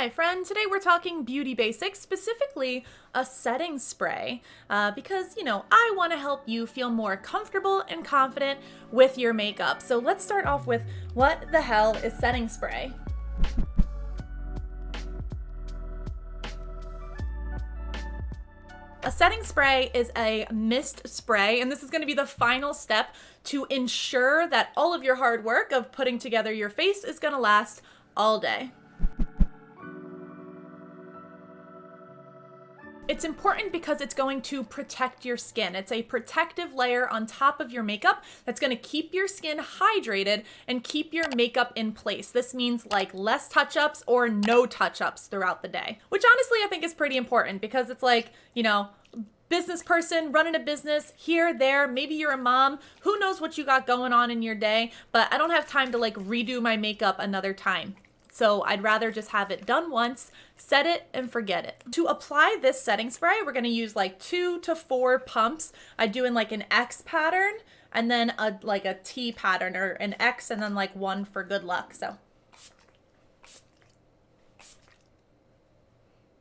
Hi friend, today we're talking beauty basics, specifically a setting spray, because, I want to help you feel more comfortable and confident with your makeup. So let's start off with, what the hell is setting spray? A setting spray is a mist spray, and this is going to be the final step to ensure that all of your hard work of putting together your face is going to last all day. It's important because it's going to protect your skin. It's a protective layer on top of your makeup that's going to keep your skin hydrated and keep your makeup in place. This means like less touch-ups or no touch-ups throughout the day, which honestly I think is pretty important because it's like, business person running a business here, there, maybe you're a mom, who knows what you got going on in your day, but I don't have time to like redo my makeup another time. So I'd rather just have it done once, set it, and forget it. To apply this setting spray, we're gonna use like 2 to 4 pumps. I do in like an X pattern, and then like a T pattern, or an X, and then like 1 for good luck, so.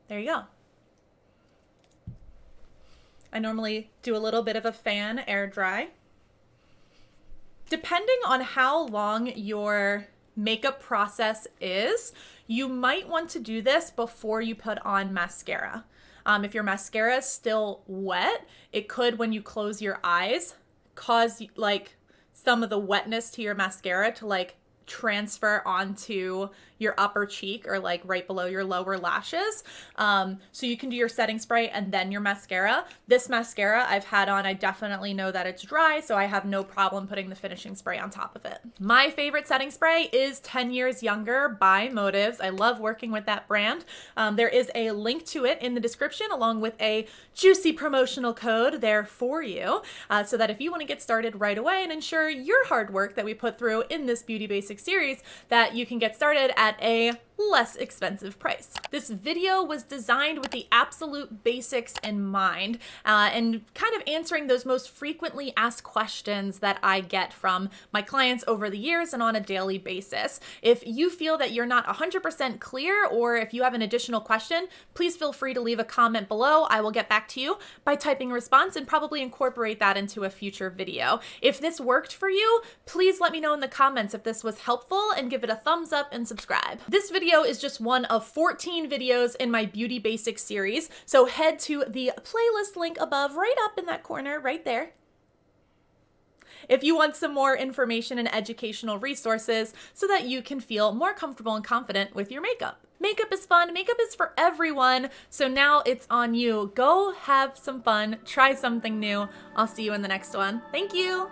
There you go. I normally do a little bit of a fan air dry. Depending on how long your makeup process is, you might want to do this before you put on mascara. If your mascara is still wet, it could, when you close your eyes, cause like some of the wetness to your mascara to like transfer onto your upper cheek or like right below your lower lashes. So you can do your setting spray and then your mascara. This mascara I've had on, I definitely know that it's dry, so I have no problem putting the finishing spray on top of it. My favorite setting spray is 10 Years Younger by Motives. I love working with that brand. There is a link to it in the description along with a juicy promotional code there for you, so that if you want to get started right away and ensure your hard work that we put through in this Beauty Basics series, that you can get started at a less expensive price. This video was designed with the absolute basics in mind, and kind of answering those most frequently asked questions that I get from my clients over the years and on a daily basis. If you feel that you're not 100% clear, or if you have an additional question, please feel free to leave a comment below. I will get back to you by typing a response and probably incorporate that into a future video. If this worked for you, please let me know in the comments if this was helpful and give it a thumbs up and subscribe. This video is just one of 14 videos in my Beauty Basics series, so head to the playlist link above, right up in that corner right there, if you want some more information and educational resources so that you can feel more comfortable and confident with your makeup. Makeup is fun, makeup is for everyone, so now it's on you. Go have some fun, try something new. I'll see you in the next one. Thank you.